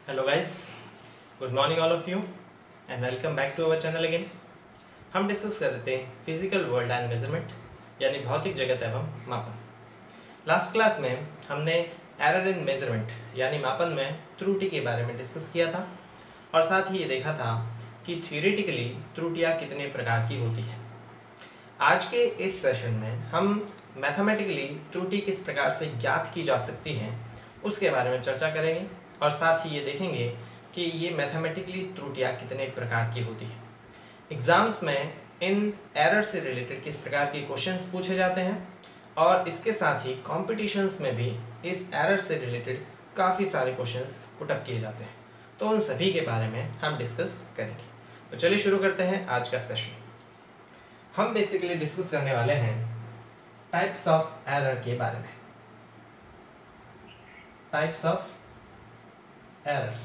Hello guys, good morning all of you and welcome back to our channel again. हम discuss कर रहे थे physical world and measurement यानी भौतिक जगत एवं मापन। लास्ट क्लास में हमने एरर इन मेजरमेंट यानी मापन में त्रुटि के बारे में डिस्कस किया था और साथ ही ये देखा था कि थ्योरेटिकली त्रुटियाँ कितने प्रकार की होती है। आज के इस सेशन में हम मैथमेटिकली त्रुटि किस प्रकार से ज्ञात की जा सकती है उसके बारे में चर्चा करेंगे और साथ ही ये देखेंगे कि ये मैथमेटिकली त्रुटियाँ कितने प्रकार की होती है। एग्ज़ाम्स में इन एरर से रिलेटेड किस प्रकार के क्वेश्चंस पूछे जाते हैं और इसके साथ ही कॉम्पिटिशन्स में भी इस एरर से रिलेटेड काफ़ी सारे क्वेश्चंस पुटअप किए जाते हैं, तो उन सभी के बारे में हम डिस्कस करेंगे। तो चलिए शुरू करते हैं आज का सेशन। हम बेसिकली डिस्कस करने वाले हैं टाइप्स ऑफ एरर के बारे में। टाइप्स ऑफ एरर्स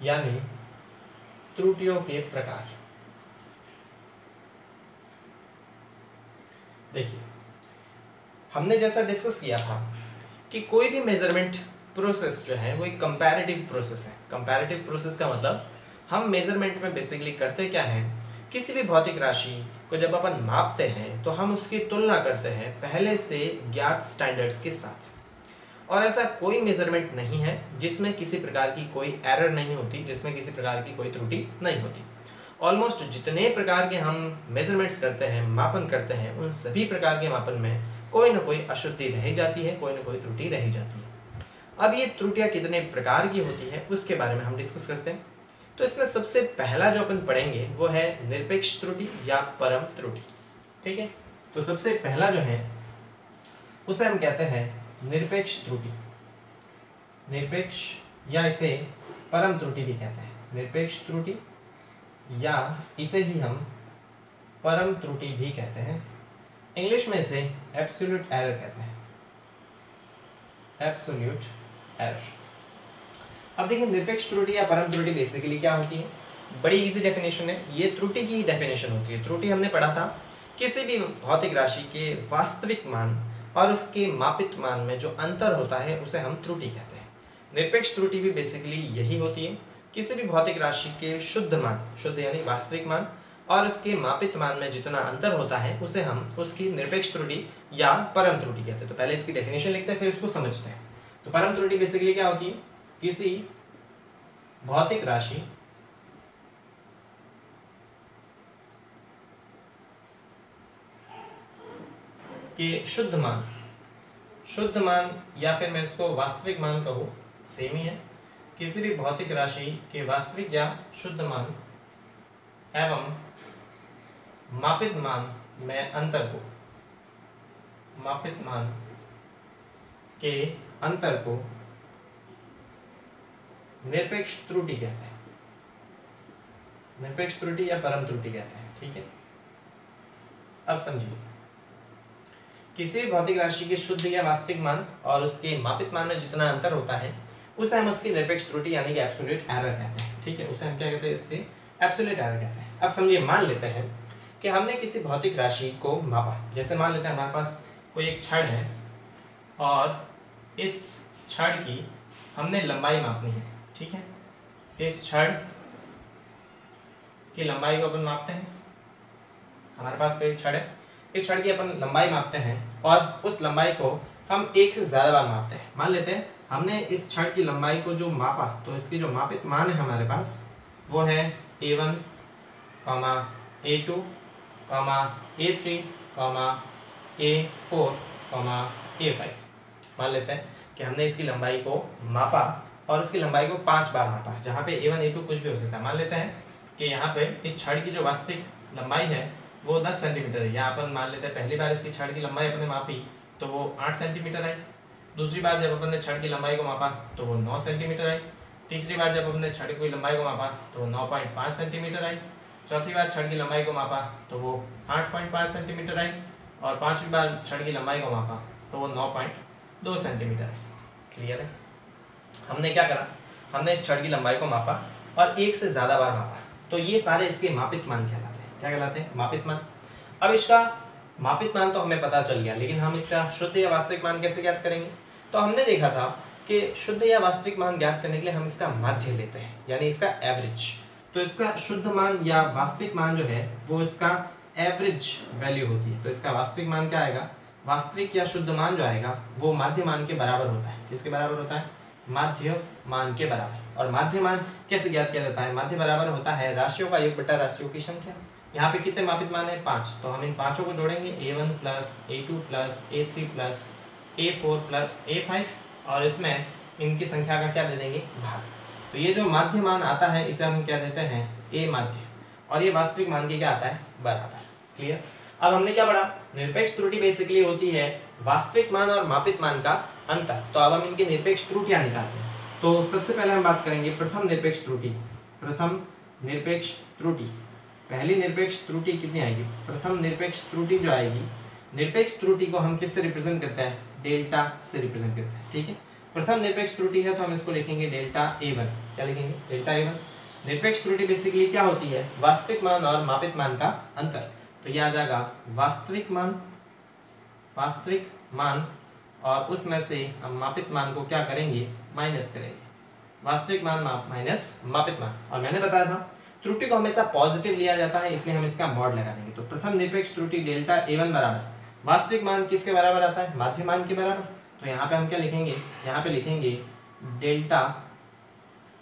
यानी त्रुटियों के प्रकार। देखिए, हमने जैसा डिस्कस किया था कि कोई भी मेजरमेंट प्रोसेस जो है वो एक कंपैरेटिव प्रोसेस है। कंपैरेटिव प्रोसेस का मतलब हम मेजरमेंट में बेसिकली करते क्या है, किसी भी भौतिक राशि को जब अपन मापते हैं तो हम उसकी तुलना करते हैं पहले से ज्ञात स्टैंडर्ड्स के साथ। और ऐसा कोई मेजरमेंट नहीं है जिसमें किसी प्रकार की कोई एरर नहीं होती, जिसमें किसी प्रकार की कोई त्रुटि नहीं होती। ऑलमोस्ट जितने प्रकार के हम मेजरमेंट्स करते हैं, मापन करते हैं, उन सभी प्रकार के मापन में कोई ना कोई अशुद्धि रह जाती है, कोई ना कोई त्रुटि रह जाती है। अब ये त्रुटियाँ कितने प्रकार की होती है उसके बारे में हम डिस्कस करते हैं। तो इसमें सबसे पहला जो अपन पढ़ेंगे वो है निरपेक्ष त्रुटि या परम त्रुटि। ठीक है, तो सबसे पहला जो है उसे हम कहते हैं निरपेक्ष त्रुटि। निरपेक्ष या इसे परम त्रुटि भी कहते हैं। निरपेक्ष त्रुटि या इसे ही हम परम त्रुटि भी कहते हैं। इंग्लिश में इसे एब्सोल्यूट एरर कहते हैं। Absolute error. अब देखिए, निरपेक्ष त्रुटि या परम त्रुटि बेसिकली क्या होती है। बड़ी इजी डेफिनेशन है, ये त्रुटि की डेफिनेशन होती है। त्रुटि हमने पढ़ा था, किसी भी भौतिक राशि के वास्तविक मान और उसके मापित मान में जो अंतर होता है उसे हम त्रुटि कहते हैं। निरपेक्ष त्रुटि भी बेसिकली यही होती है, किसी भी भौतिक राशि के शुद्ध मान, शुद्ध यानी वास्तविक मान, और उसके मापित मान में जितना अंतर होता है उसे हम उसकी निरपेक्ष त्रुटि या परम त्रुटि कहते हैं। तो पहले इसकी डेफिनेशन लिखते हैं फिर उसको समझते हैं। तो परम त्रुटि बेसिकली क्या होती है, किसी भौतिक राशि के शुद्ध मान या फिर मैं इसको वास्तविक मान कहूँ, सेम ही है। किसी भी भौतिक राशि के वास्तविक या शुद्ध मान एवं मापित मान में अंतर को, मापित मान के अंतर को निरपेक्ष त्रुटि कहते हैं। निरपेक्ष त्रुटि या परम त्रुटि कहते हैं। ठीक है, अब समझिए, किसी भी भौतिक राशि के शुद्ध या वास्तविक मान और उसके मापित मान में जितना अंतर होता है उसे हम उसकी निरपेक्ष त्रुटि यानी कि एब्सोल्यूट एरर कहते हैं। ठीक है, उसे हम क्या कहते हैं, इससे एब्सोल्यूट एरर कहते हैं। अब समझिए, मान लेते हैं कि हमने किसी भौतिक राशि को मापा। जैसे मान लेते हैं हमारे पास कोई एक छड़ है और इस छड़ की हमने लंबाई मापनी है। ठीक है, इस छड़ की लंबाई को अपन मापते हैं। हमारे पास कोई छड़ है, इस छड़ की अपन लंबाई मापते हैं और उस लंबाई को हम एक से ज़्यादा बार मापते हैं। मान लेते हैं हमने इस छड़ की लंबाई को जो मापा, तो इसकी जो मापित मान है हमारे पास वो है A1, A2, A3, A4, A5। मान लेते हैं कि हमने इसकी लंबाई को मापा और उसकी लंबाई को 5 बार मापा, जहाँ पे A1, A2 कुछ भी हो सकता है। मान लेते हैं कि यहाँ पे इस छड़ की जो वास्तविक लंबाई है वो 10 सेंटीमीटर है। यहाँ अपन मान लेते हैं पहली बार इसकी छड़ की लंबाई अपने मापी तो वो 8 सेंटीमीटर आई। दूसरी बार जब अपन ने छड़ की लंबाई को मापा तो वो 9 सेंटीमीटर आई। तीसरी बार जब अपन ने छड़ की लंबाई को मापा तो वो 9.5 सेंटीमीटर आई। चौथी बार छड़ की लंबाई को मापा तो वो 8.5 सेंटीमीटर आई। और पाँचवीं बार छड़ की लंबाई को मापा तो वो 9.2 सेंटीमीटर आई। क्लियर है। हमने क्या करा, हमने इस छड़ की लंबाई को मापा और एक से ज़्यादा बार मापा, तो ये सारे इसके मापित मान कहलाते हैं। क्या कहलाते हैं, मापित मान। अब इसका मापित मान तो हमें पता चल गया, लेकिन हम इसका शुद्ध या वास्तविक मान कैसे ज्ञात करेंगे। तो हमने देखा था कि शुद्ध या वास्तविक मान ज्ञात करने के लिए हम इसका माध्य लेते हैं, यानी इसका एवरेज। तो इसका शुद्ध मान या वास्तविक मान जो है वो इसका एवरेज वैल्यू होती है। तो इसका वास्तविक मान क्या आएगा, वास्तविक या शुद्ध मान जो आएगा वो माध्य मान के बराबर होता है। किसके बराबर होता है, माध्य मान के बराबर। और माध्य मान कैसे ज्ञात किया जाता है, माध्य बराबर होता है राशियों का योग बटा राशियों की संख्या। यहाँ पे कितने मापित मान है, 5, तो हम इन पांचों को जोड़ेंगे, a1 plus a2 plus a3 plus a4 plus a5, और इसमें इनकी संख्या का क्या दे देंगे, भाग। तो ये जो माध्य मान आता है इसे हम क्या देते हैं, a माध्य, और ये वास्तविक मान के क्या आता है, बराबर। क्लियर। अब हमने क्या पढ़ा, निरपेक्ष त्रुटि बेसिकली होती है वास्तविक मान और मापित मान का अंतर। तो अब हम इनकी निरपेक्ष त्रुटियां निकालते हैं। तो सबसे पहले हम बात करेंगे प्रथम निरपेक्ष त्रुटि। प्रथम निरपेक्ष त्रुटि, पहली निरपेक्ष त्रुटि कितनी आएगी, प्रथम निरपेक्ष त्रुटि जो आएगी, निरपेक्ष त्रुटि को हम किससे रिप्रेजेंट करते हैं, डेल्टा से रिप्रेजेंट करते हैं। ठीक है, प्रथम निरपेक्ष त्रुटि है तो हम इसको लिखेंगे डेल्टा a1। क्या लिखेंगे, डेल्टा a1। निरपेक्ष त्रुटि बेसिकली क्या होती है, वास्तविक मान और मापित मान का अंतर। तो यह आ जाएगा वास्तविक मान, और उसमें से हम मापित मान को क्या करेंगे, माइनस करेंगे। वास्तविक मान माइनस मापित मान। और मैंने बताया था त्रुटि को हमेशा पॉजिटिव लिया जाता है, इसलिए हम इसका मॉड लगा देंगे। तो प्रथम निरपेक्ष त्रुटि डेल्टा a1 बराबर वास्तविक मान किसके बराबर आता है, माध्य मान के बराबर। तो यहाँ पे हम क्या लिखेंगे, यहाँ पे लिखेंगे डेल्टा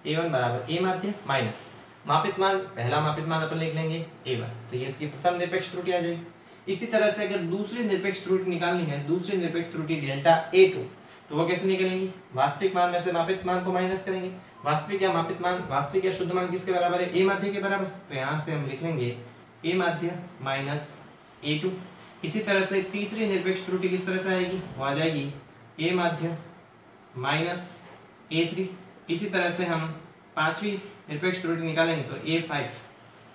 a1 बराबर a माध्य माइनस मापित मान, पहला मापित मान अपन लिख लेंगे a1। तो ये इसकी प्रथम निरपेक्ष त्रुटि आ जाएगी। इसी तरह से अगर दूसरी निरपेक्ष त्रुटि निकालनी है, दूसरी निरपेक्ष त्रुटि डेल्टा a2, तो वो कैसे निकलेंगी, वास्तविक मान में से मापित मान को माइनस करेंगे। वास्तविक या मापित मान, वास्तविक या शुद्ध मान किसके बराबर है, a माध्य के बराबर। तो यहाँ से हम लिख लेंगे a माध्य माइनस a2। इसी तरह से तीसरी निरपेक्ष त्रुटि किस तरह से आएगी, वो आ जाएगी a माध्य माइनस a3। इसी तरह से हम पांचवी निरपेक्ष त्रुटि निकालेंगे तो a5,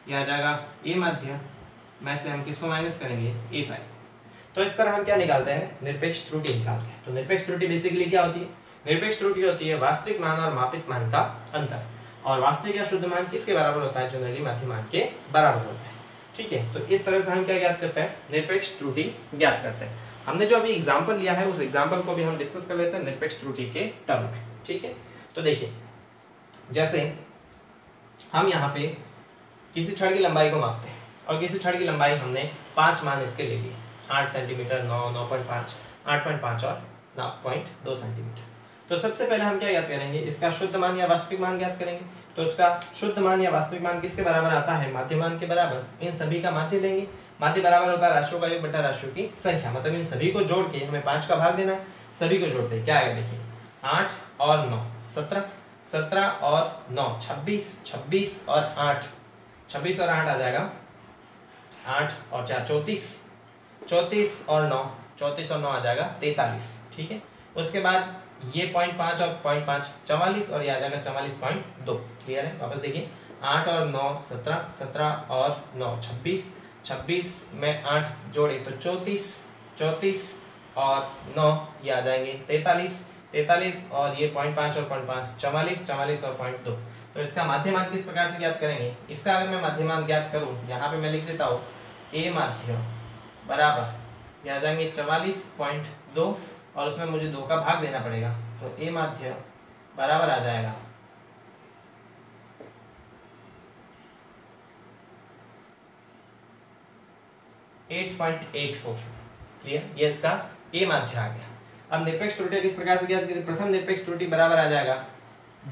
यह आ जाएगा a माध्य में से हम किसको माइनस करेंगे, a5। तो इस तरह हम क्या निकालते हैं, निरपेक्ष त्रुटि निकालते हैं। तो निरपेक्ष त्रुटि बेसिकली क्या होती है, निरपेक्ष त्रुटि होती है वास्तविक मान और मापित मान का अंतर। और वास्तविक या शुद्ध मान किसके बराबर होता है, जनरली माध्य मान के बराबर होता है। ठीक है, तो इस तरह से हम क्या ज्ञात करते हैं, निरपेक्ष त्रुटि ज्ञात करते हैं। हमने जो अभी एग्जाम्पल लिया है उस एग्जाम्पल को भी हम डिस्कस कर लेते हैं निरपेक्ष त्रुटि के टर्म में। ठीक है, तो देखिए जैसे हम यहाँ पे किसी छड़ की लंबाई को मापते हैं, और किसी छड़ की लंबाई हमने 5 मान इसके ले लिए, 8 सेंटीमीटर, 9, 9.5, 8.5 और 9.2 सेंटीमीटर। तो सबसे पहले हम क्या ज्ञात करेंगे, इसका शुद्ध मान या वास्तविक मान ज्ञात करेंगे। तो उसका शुद्ध मान या वास्तविक मान किसके बराबर आता है, माध्य मान के बराबर। इन सभी का माध्य लेंगे, माध्य बराबर होता है राशियों का योग बटा राशियों की संख्या। मतलब इन सभी को जोड़ के हमें 5 का भाग देना है, सभी को जोड़ते हैं क्या आएगा, देखिए 8 और 9 17, 17 और 9 26, 26 और 8 26 और 8 आ जाएगा 8 और 4 34, 34 और 9 34 और 9 आ जाएगा 43। ठीक है, उसके बाद ये 0.5 और 0.5 44, और ये आ जाएगा 44.2। क्लियर है, वापस देखिए 8 और 9 17, 17 और 9 26, 26 में 8 जोड़े तो 34, 34 और 9 ये आ जाएंगे 43, 43 और ये 0.5 और 0.5 44, 44 और 0.2। तो इसका माध्य मान किस प्रकार से ज्ञात करेंगे, इसका अगर मैं माध्य मान ज्ञात करूँ, यहाँ पे मैं लिख देता हूँ a माध्य बराबर ये आ जाएंगे 44.2, और उसमें मुझे 2 का भाग देना पड़ेगा। तो a माध्य बराबर आ जाएगा 8.84। क्लियर, ये इसका a माध्य आ गया। अब निरपेक्ष त्रुटि किस प्रकार से ज्ञात करें, प्रथम निरपेक्ष त्रुटि बराबर आ जाएगा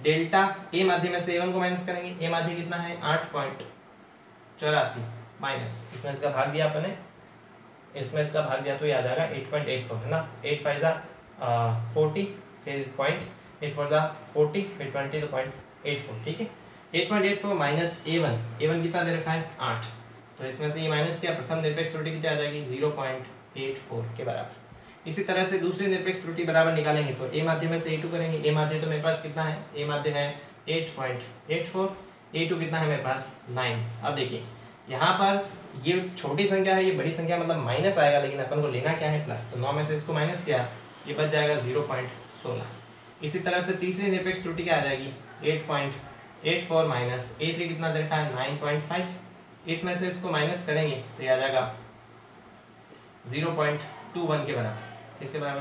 डेल्टा a माध्य में से a1 को माइनस करेंगे। a माध्य कितना है 8.84 माइनस, इसमें इसका भाग दिया अपने, इसमें इसका भाग दिया तो ये आ जाएगा 8.84 है ना। 8 5 40, फिर 0.8 4 40, फिर 20 तो 0.84। ठीक है, 8.84 माइनस a1 कितना दे रखा है 8, तो इसमें से ये माइनस किया, प्रथम निरपेक्ष त्रुटि कितनी आ जाएगी 0.84 के बराबर। इसी तरह से दूसरी निरपेक्ष त्रुटि बराबर निकालेंगे तो a माध्य में से a2 करेंगे। a माध्य तो मेरे पास कितना है, a माध्य है 8.84, a2 कितना है मेरे पास 9। अब देखिए यहाँ पर ये छोटी संख्या है, ये बड़ी संख्या मतलब माइनस आएगा, लेकिन अपन को लेना क्या है प्लस। तो 9 में से इसको माइनस किया, ये बच जाएगा 0.16। इसी तरह से तीसरी निरपेक्ष त्रुटि क्या आ जाएगी 8.84 माइनस a3 कितना दे रखा है 9.5, इसमें से इसको माइनस करेंगे तो ये आ जाएगा 0.21 के बराबर। इसके बराबर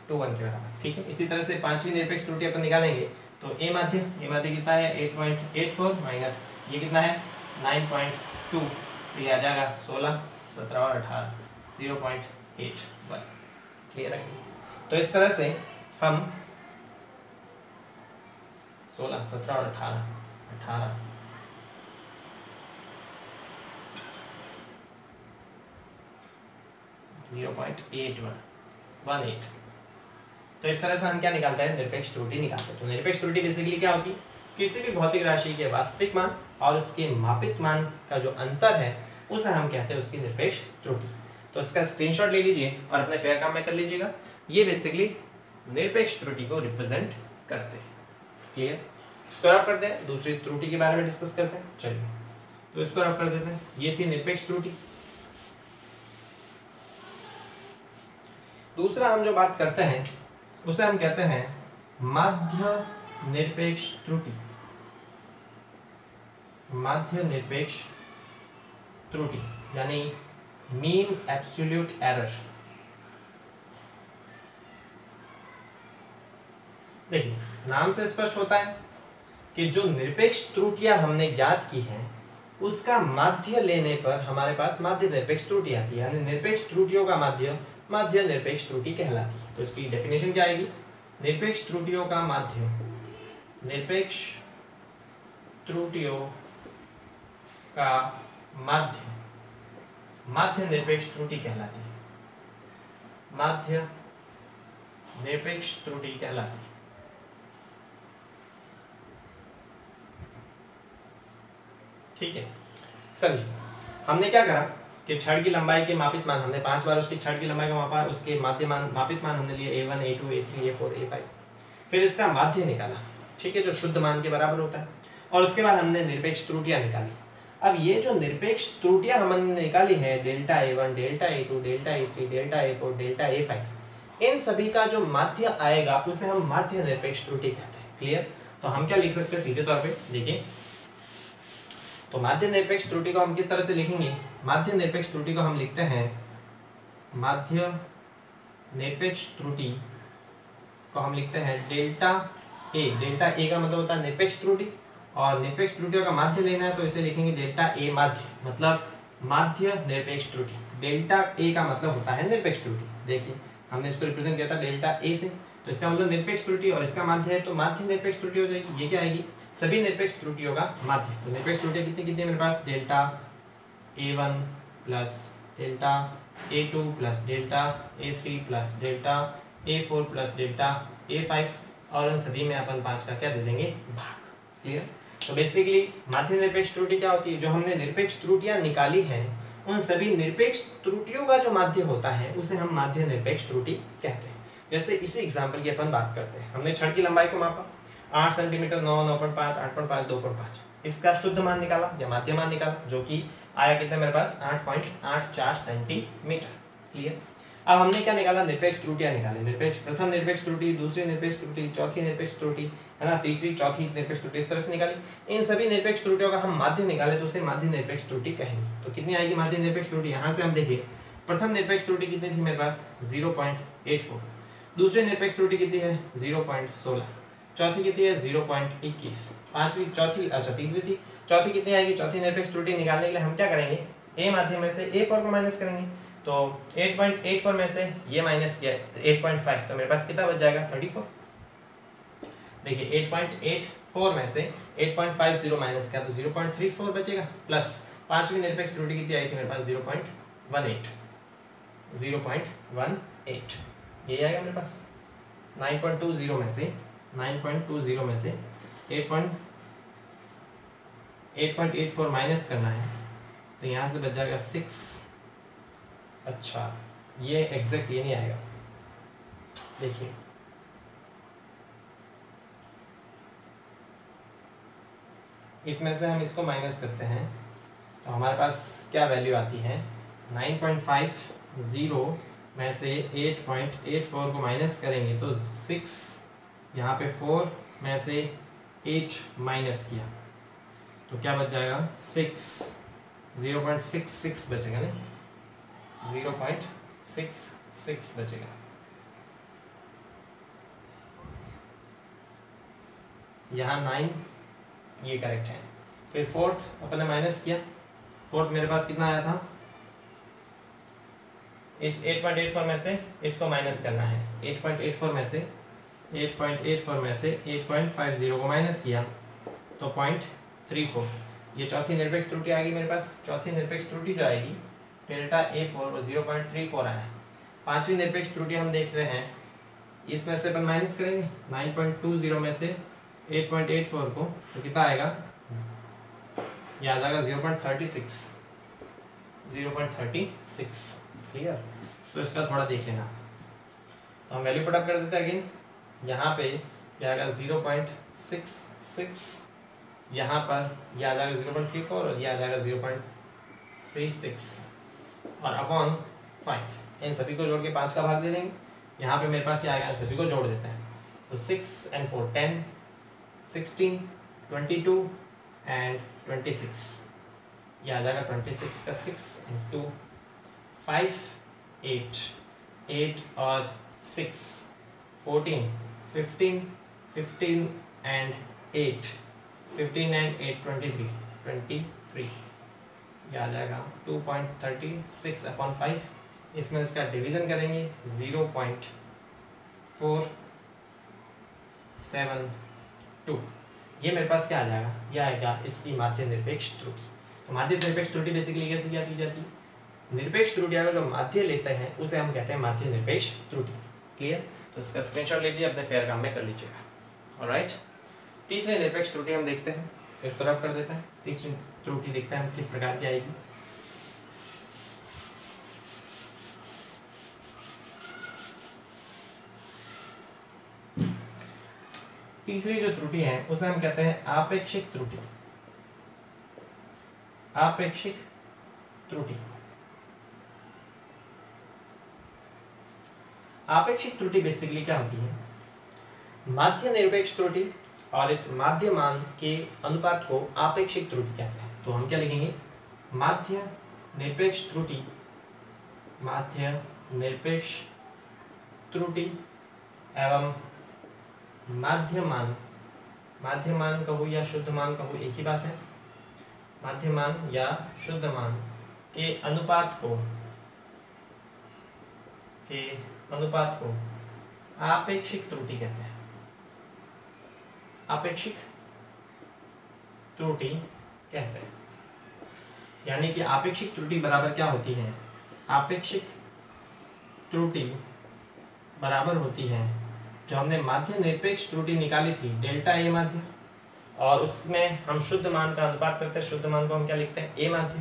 के बराबर। ठीक है, इसी तरह से पांचवी निरपेक्ष त्रुटि अपन निकालेंगे तो ए माध्य कितना है 8.84 माइनस ये कितना है 9.2, तो ये आ जाएगा 16, 17 और 18 0.81। क्लियर है? तो इस तरह से हम 16, 17 और 18 0.8118। तो इस तरह से हम क्या निकालते हैं, निरपेक्ष त्रुटि निकालते हैं। तो निरपेक्ष त्रुटि बेसिकली क्या होती है, किसी भी भौतिक राशि के वास्तविक मान और उसके मापित मान का जो अंतर है उसे हम कहते हैं उसकी निरपेक्ष त्रुटि। तो इसका स्क्रीनशॉट ले लीजिए और अपने फेयर काम में कर लीजिएगा। ये बेसिकली निरपेक्ष त्रुटि को रिप्रेजेंट करते हैं। क्लियर? इसको रफ करते हैं, दूसरी त्रुटि के बारे में डिस्कस करते हैं। चलिए तो इसको रफ कर देते हैं। ये थी निरपेक्ष त्रुटि। दूसरा हम जो बात करते हैं उसे हम कहते हैं माध्य निरपेक्ष त्रुटि। माध्य निरपेक्ष त्रुटि यानी मीन एब्सोल्यूट एरर। देखिए नाम से स्पष्ट होता है कि जो निरपेक्ष त्रुटियां हमने ज्ञात की हैं उसका माध्य लेने पर हमारे पास माध्य निरपेक्ष त्रुटि आती है, यानी निरपेक्ष त्रुटियों का माध्य माध्य निरपेक्ष त्रुटि कहलाती है। तो इसकी डेफिनेशन क्या आएगी, निरपेक्ष त्रुटियों का माध्य निरपेक्ष त्रुटियों का माध्य माध्य निरपेक्ष त्रुटि कहलाती है। माध्य निरपेक्ष त्रुटि कहलाती है। ठीक है, समझिए हमने क्या करा कि छड़ की लंबाई के मापित मान हमने 5 बार उसकी छड़ की लंबाई का मापा, उसके माध्य मान मापित मान हमने लिए A1 A2 A3 A4 A5, फिर इसका माध्य निकाला। ठीक है, जो शुद्ध मान के बराबर होता है, और उसके बाद हमने निरपेक्ष त्रुटियां निकाली। अब ये जो निरपेक्ष त्रुटियां हमने निकाली है delta A1 delta A2 delta A3 delta A4 delta A5, इन सभी का जो माध्य आएगा उसे हम माध्य निरपेक्ष त्रुटि कहते हैं। क्लियर? तो हम क्या लिख सकते हैं सीधे तौर पे, देखिए तो माध्य निरपेक्ष त्रुटि को हम किस तरह से लिखेंगे, माध्य निरपेक्ष त्रुटि को हम लिखते हैं माध्य निरपेक्ष त्रुटि को हम लिखते हैं डेल्टा ए का मतलब होता है निरपेक्ष त्रुटि, और निरपेक्ष त्रुटियों का माध्य लेना है तो इसे लिखेंगे डेल्टा ए माध्य, मतलब माध्य निरपेक्ष त्रुटि। डेल्टा ए का मतलब होता है निरपेक्ष त्रुटि। देखिए हमने इसको रिप्रेजेंट किया था डेल्टा ए से, तो इसका मतलब निरपेक्ष त्रुटि और इसका माध्य है तो माध्य निरपेक्ष त्रुटि हो जाएगी। ये क्या आएगी, सभी निरपेक्ष त्रुटियों का माध्य। तो निरपेक्ष त्रुटियां कितनी कितनी मेरे पास, delta A1 plus delta A2 plus delta A3 plus delta A4 plus delta A5, और उन सभी में अपन 5 का क्या दे देंगे, भाग। क्लियर? तो बेसिकली माध्य निरपेक्ष त्रुटि क्या होती है, जो हमने निरपेक्ष त्रुटियां निकाली हैं उन सभी निरपेक्ष त्रुटियों का जो माध्य होता है उसे हम माध्य निरपेक्ष त्रुटि कहते हैं। जैसे इसी एग्जाम्पल की अपन बात करते हैं, हमने छड़ की लंबाई को मापा 8 सेंटीमीटर, 9, 9.5, 8.5, 2.5, इसका शुद्ध मान निकाला या माध्य मान निकाला, जो कि आया कितना मेरे पास 8.84 सेंटीमीटर। क्लियर? अब हमने क्या निकाला, निरपेक्ष त्रुटियां निकाली। निरपेक्ष प्रथम निरपेक्ष त्रुटि, दूसरी निरपेक्ष त्रुटि, चौथी निरपेक्ष त्रुटि, है ना, तीसरी चौथी निरपेक्ष त्रुटि, इस तरह से निकाली। इन सभी निरपेक्ष त्रुटियों का हम माध्य निकाले तो उसे माध्य निरपेक्ष त्रुटि कहेंगे। तो कितनी आएगी माध्य निरपेक्ष त्रुटि, यहाँ से हम देखिए प्रथम निरपेक्ष त्रुटि कितनी थी मेरे पास 0.84, दूसरी निरपेक्ष त्रुटि कितनी है 0.16, चौथी कितनी है 0.21, पांचवी चौथी अच्छा तीसरी थी, चौथी कितनी आएगी, चौथी निरपेक्ष त्रुटि निकालने के लिए हम क्या करेंगे, ए माध्यम में से A4 को माइनस करेंगे। तो 8.84 में से ये माइनस किया 8.5, तो मेरे पास कितना बच जाएगा 34। देखिए 8.84 में से 8.50 माइनस किया तो 0.34 बचेगा, प्लस पांचवी निरपेक्ष त्रुटि कितनी आई थी मेरे पास 0.18, ये आएगा मेरे पास 9.20 में से 8.84 माइनस करना है तो यहाँ से बच जाएगा 6। अच्छा ये एग्जैक्ट ये नहीं आएगा, देखिए इसमें से हम इसको माइनस करते हैं तो हमारे पास क्या वैल्यू आती है 9.50 में से 8.84 को माइनस करेंगे तो 6, यहाँ पे 4 में से 8 माइनस किया तो क्या बच जाएगा 0.66 बचेगा नहीं 0.66 बचेगा। यहाँ 9, ये करेक्ट है। फिर फोर्थ अपन ने माइनस किया, फोर्थ मेरे पास कितना आया था, इस 8.84 में से इसको माइनस करना है। 8.84 में से 8.50 को माइनस किया तो 0.34, ये चौथी निरपेक्ष त्रुटि आएगी मेरे पास। चौथी निरपेक्ष त्रुटि जो आएगी डेल्टा A4 वो 0.34 आया। पांचवी निरपेक्ष त्रुटि हम देख रहे हैं, इसमें से अपन माइनस करेंगे 9.20 में से 8.84 को, तो कितना आएगा, याद आएगा 0.36। क्लियर। तो इसका थोड़ा देख लेना। तो हम वैल्यू पुटअप कर देते हैं अगेन। यहाँ पे क्या आएगा 0.66, यहाँ पर यह आ जाएगा 0.34 और यह आ जाएगा 0.36 और अपॉन 5। इन सभी को जोड़ के 5 का भाग दे देंगे। यहाँ पे मेरे पास क्या आएगा, सभी को जोड़ देते हैं। तो 6 and 4 10, 16, 22 and 26, यह आ जाएगा 26 का 6 and 2 5, 8 और 6 14, 15 and 8 23, यह आ जाएगा 2.36 अपॉन 5। इसमें इसका डिवीजन करेंगे 0.472, ये मेरे पास क्या आ जाएगा, यह आएगा इसकी माध्य निरपेक्ष त्रुटि। तो माध्य निरपेक्ष त्रुटि बेसिकली कैसे क्या की जाती है, निरपेक्ष त्रुटि अगर जो माध्य लेते हैं उसे हम कहते हैं माध्य निरपेक्ष त्रुटि। क्लियर। तो इसका स्क्रीनशॉट ले लीजिए, अपने फेयर काम में कर लीजिएगा। ऑलराइट, तीसरी निरपेक्ष त्रुटि हम देखते हैं, इसको रफ कर देते हैं। तीसरी त्रुटि देखते हैं हम किस प्रकार की आएगी। तीसरी जो त्रुटि है उसे हम कहते हैं आपेक्षिक त्रुटि। आपेक्षिक त्रुटि, आपेक्षिक त्रुटि बेसिकली क्या होती है, माध्य निरपेक्ष त्रुटि और इस माध्य मान के अनुपात को आपेक्षिक त्रुटि कहते हैं। तो हम क्या लिखेंगे, माध्य निरपेक्ष त्रुटि, माध्य निरपेक्ष त्रुटि एवं माध्य मान कहो या शुद्ध मान कहो एक ही बात है, माध्य मान या शुद्ध मान के अनुपात को आपेक्षिक त्रुटि कहते हैं। आपेक्षिक त्रुटि कहते हैं, यानी कि आपेक्षिक त्रुटि बराबर क्या होती है, आपेक्षिक त्रुटि बराबर होती है जो हमने माध्य निरपेक्ष त्रुटि निकाली थी डेल्टा ए माध्य, और उसमें हम शुद्ध मान का अनुपात करते हैं। शुद्ध मान को हम क्या लिखते हैं, ए माध्य।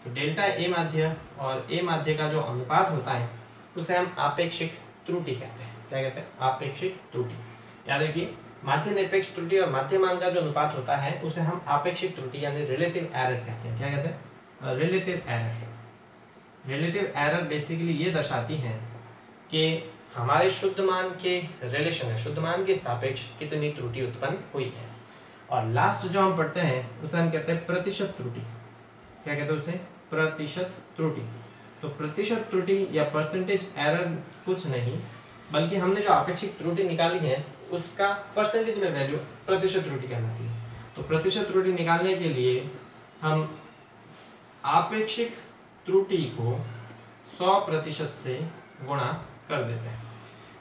तो डेल्टा ए माध्य और ए माध्य का जो अनुपात होता है उसे हम आपेक्षिक त्रुटि कहते हैं। क्या कहते हैं, आपेक्षिक त्रुटि। याद रखिए, माध्य निरपेक्ष त्रुटि और माध्य मान का जो अनुपात होता है उसे हम आपेक्षिक त्रुटि यानी रिलेटिव एरर कहते हैं। क्या कहते हैं, relative error. Relative error basically ये दर्शाती है कि हमारे शुद्ध मान के रिलेशन है, शुद्ध मान के सापेक्ष कितनी त्रुटि उत्पन्न हुई है। और लास्ट जो हम पढ़ते हैं उसे हम कहते हैं प्रतिशत त्रुटि। क्या कहते हैं उसे, प्रतिशत त्रुटि। तो प्रतिशत त्रुटि या परसेंटेज एरर कुछ नहीं बल्कि हमने जो आपेक्षिक त्रुटि निकाली है उसका परसेंटेज में वैल्यू प्रतिशत त्रुटि कहलाती है। तो प्रतिशत त्रुटि निकालने के लिए हम आपेक्षिक त्रुटि को 100% से गुणा कर देते हैं।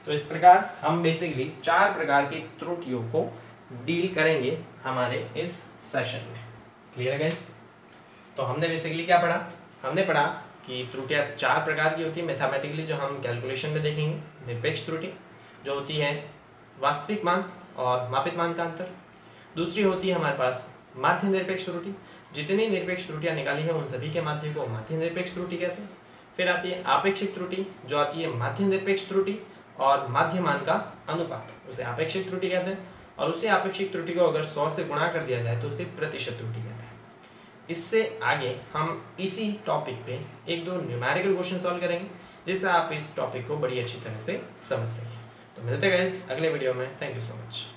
तो इस प्रकार हम बेसिकली 4 प्रकार की त्रुटियों को डील करेंगे हमारे इस सेशन में। क्लियर है गाइस। तो हमने बेसिकली क्या पढ़ा, हमने पढ़ा कि त्रुटियां 4 प्रकार की होती है मैथमेटिकली, जो हम कैलकुलेशन में देखेंगे। निरपेक्ष त्रुटि जो होती है वास्तविक मान और मापित मान का अंतर। दूसरी होती है हमारे पास माध्य निरपेक्ष त्रुटि, जितनी निरपेक्ष त्रुटियां निकाली हैं उन सभी के माध्य को माध्य निरपेक्ष त्रुटि कहते हैं। फिर आती है आपेक्षिक त्रुटि जो आती है माध्य निरपेक्ष त्रुटि और माध्य मान का अनुपात, उसे आपेक्षिक त्रुटि कहते हैं। और उसी आपेक्षिक त्रुटि को अगर 100 से गुणा कर दिया जाए तो उसे प्रतिशत त्रुटि कहते हैं। इससे आगे हम इसी टॉपिक पे 1-2 न्यूमेरिकल क्वेश्चन सॉल्व करेंगे जिससे आप इस टॉपिक को बड़ी अच्छी तरह से समझ सकें। तो मिलते हैं गाइस अगले वीडियो में। Thank you so much.